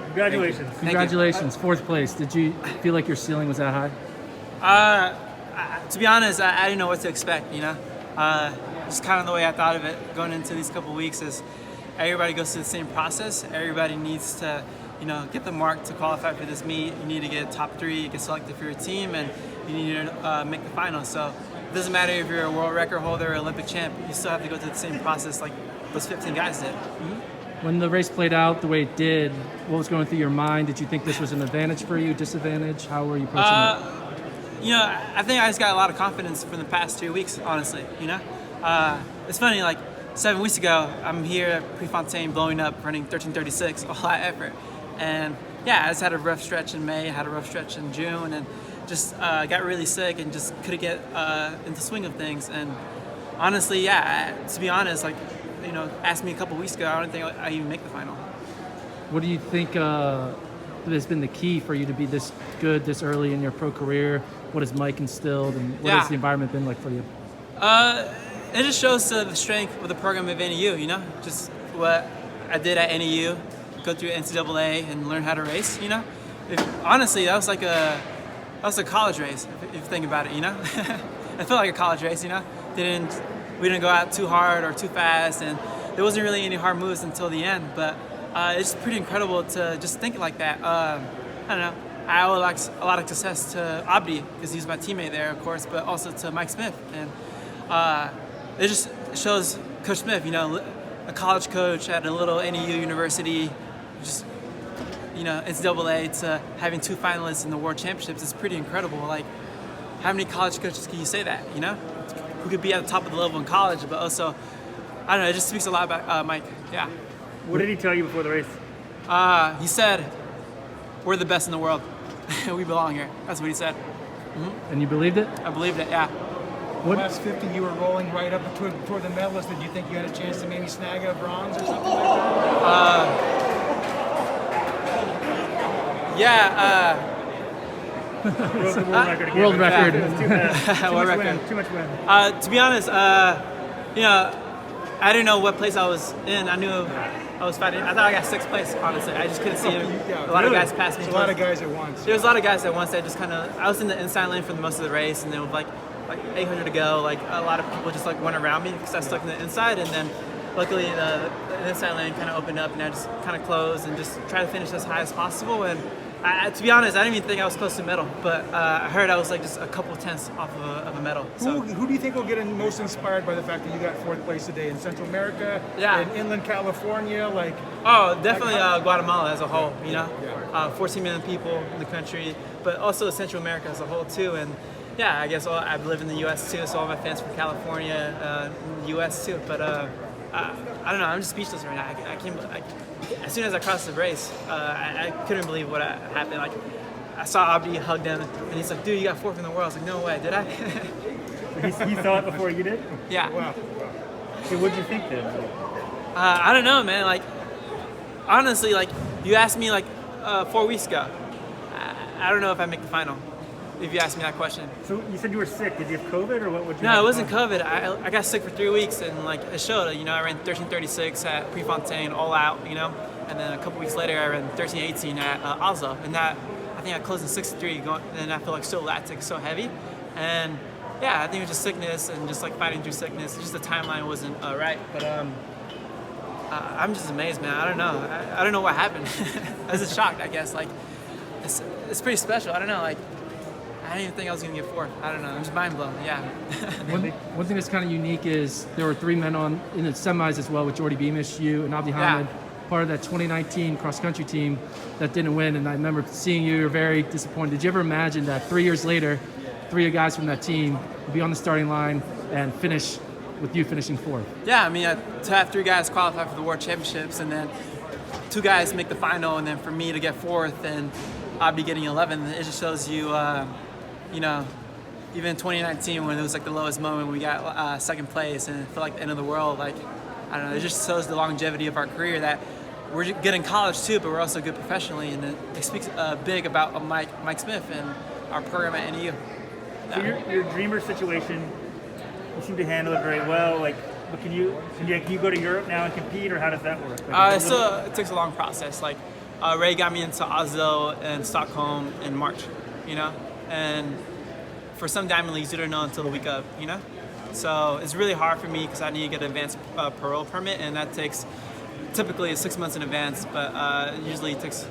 Congratulations. Congratulations, fourth place. Did you feel like your ceiling was that high? To be honest, I didn't know what to expect, just kind of the way I thought of it going into these couple weeks is everybody goes through the same process. Everybody needs to, get the mark to qualify for this meet. You need to get top 3, get selected for your team, and you need to make the final. So it doesn't matter if you're a world record holder or Olympic champ, you still have to go through the same process like those 15 guys did. When the race played out the way it did, what was going through your mind? Did you think this was an advantage for you, disadvantage? How were you approaching it? I think I just got a lot of confidence from the past 2 weeks, honestly, It's funny, 7 weeks ago, I'm here at Prefontaine blowing up, running 13:36, all out effort. And I just had a rough stretch in May, had a rough stretch in June, and just got really sick and just couldn't get into the swing of things. And honestly, to be honest, asked me a couple weeks ago, I don't think I even make the final. What do you think has been the key for you to be this good this early in your pro career? What has Mike instilled, and what has the environment been like for you? It just shows the strength of the program of NEU, just what I did at NEU, go through NCAA and learn how to race, Honestly, that was a college race, if you think about it, It felt like a college race, We didn't go out too hard or too fast, and there wasn't really any hard moves until the end, but it's pretty incredible to just think like that. I don't know. I owe a lot of success to Abdi, because he's my teammate there, of course, but also to Mike Smith. And it just shows Coach Smith, a college coach at a little NEU university, just, NCAA to having 2 finalists in the World Championships is pretty incredible. How many college coaches can you say that, Who could be at the top of the level in college, but also, I don't know, it just speaks a lot about Mike, yeah. What did he tell you before the race? He said, we're the best in the world. We belong here. That's what he said. Mm-hmm. And you believed it? I believed it, yeah. What? Last 50, you were rolling right up toward the medalist. Did you think you had a chance to maybe snag a bronze or something like that? World record again. World record. Too much wind. To be honest, I didn't know what place I was in. I knew I was fighting. I thought I got 6th place, honestly. I just couldn't see him. A lot of guys passed me. A lot of guys at once. There was a lot of guys at once that just I was in the inside lane for most of the race, and then with like 800 to go, a lot of people just went around me because I was stuck in the inside, and then luckily the inside lane kind of opened up, and I just kind of closed and just tried to finish as high as possible. And to be honest, I didn't even think I was close to medal, but I heard I was just a couple tenths off of a medal. So. Who do you think will get most inspired by the fact that you got 4th place today in Central America, in inland California? Definitely Guatemala as a whole, 14 million people in the country, but also Central America as a whole too. And I guess I live in the U.S. too, so all my fans from California, in the U.S. too. But I don't know, I'm just speechless right now. I can't. As soon as I crossed the race, I couldn't believe what happened. I saw Abdi hug them, and he's like, "Dude, you got 4th in the world." I was like, "No way, did I?" He saw it before you did? Yeah. Wow. So what did you think then? I don't know, man. Honestly, you asked me 4 weeks ago. I don't know if I make the final. If you asked me that question. So you said you were sick. Did you have COVID or what would you? No, it wasn't COVID. I got sick for 3 weeks, and it showed. I ran 13:36 at Prefontaine, all out. And then a couple weeks later, I ran 13:18 at Oslo, and that I think I closed in 63. And I feel so lactic, so heavy, and I think it was just sickness and just fighting through sickness. Just the timeline wasn't right, but I'm just amazed, man. I don't know. I don't know what happened. I was just shocked, I guess. It's pretty special. I don't know. I didn't even think I was going to get 4th. I don't know. I'm just mind blown. Yeah. One thing that's kind of unique is there were 3 men in the semis as well with Jordy Beamish, you, and Abdi Hamid, part of that 2019 cross-country team that didn't win. And I remember seeing you were very disappointed. Did you ever imagine that 3 years later, 3 guys from that team would be on the starting line and finish with you finishing 4th? Yeah, to have 3 guys qualify for the World Championships, and then 2 guys make the final, and then for me to get 4th and Abdi getting 11th, it just shows you, even in 2019 when it was the lowest moment, we got 2nd place, and it felt like the end of the world. I don't know, it just shows the longevity of our career that we're good in college too, but we're also good professionally, and it speaks big about Mike Smith and our program at NEU. So your dreamer situation, you seem to handle it very well. But can you go to Europe now and compete, or how does that work? It takes a long process. Ray got me into Oslo and Stockholm in March, you know, and for some diamond leagues you don't know until the week of, you know. So it's really hard for me because I need to get an advanced parole permit, and that takes typically 6 months in advance, but usually it takes.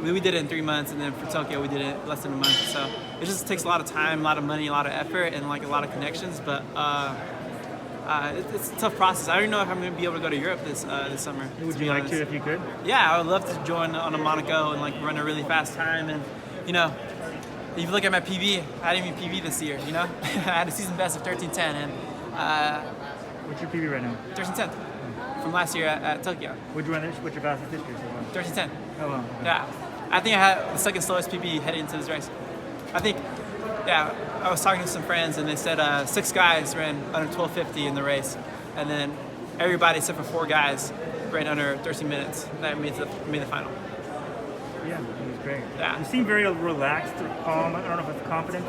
We did it in 3 months, and then for Tokyo we did it less than a month. So it just takes a lot of time, a lot of money, a lot of effort, and like a lot of connections. But it's a tough process. I don't know if I'm going to be able to go to Europe this summer. Would you like to if you could? Yeah, I would love to join on a Monaco and like run a really fast time. And you know, if you look at my PB, I didn't even PB this year. You know, I had a season best of 13:10, and What's your PB right now? 13:10 from last year at Tokyo. What's your fastest history so far? 13:10. Oh, wow. Okay. Yeah, I think I had the second slowest PB heading into this race. I think, yeah, I was talking to some friends and they said 6 guys ran under 12:50 in the race, and then everybody except for 4 guys ran under 13 minutes. That made the final. Yeah, it was great. Yeah. You seem very relaxed or calm. I don't know if it's confidence.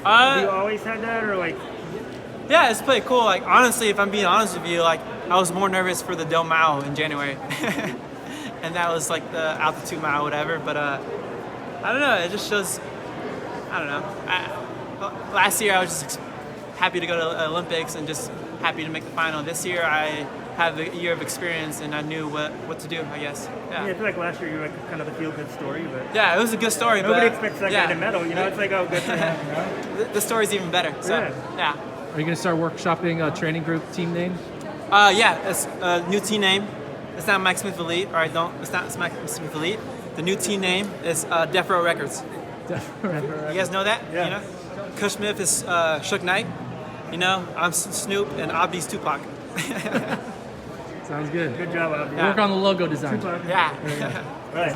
Have you always had that, or like? Yeah, it's pretty cool. Like honestly, if I'm being honest with you, like I was more nervous for the Del Mao in January, and that was like the altitude mile, whatever. But I don't know. It just shows. I don't know. Last year I was just happy to go to the Olympics and just happy to make the final. This year I have a year of experience and I knew what to do, I guess. Yeah, I feel like last year you were like kind of the feel-good story, but yeah, it was a good story. nobody but, expects that yeah. guy to medal. You know, it's like, oh, good for him. You know? The story's even better. So yeah. Are you going to start workshopping a training group team name? Yeah, it's a new team name. It's not Mike Smith Elite, or it's not Mike Smith Elite. The new team name is Death Row Records. You guys know that? Yeah. You know? Kush Smith is Suge Knight. You know, I'm Snoop and Abdi's Tupac. Sounds good. Good job, Abdi. Work on the logo design. Tupac. Yeah. Right.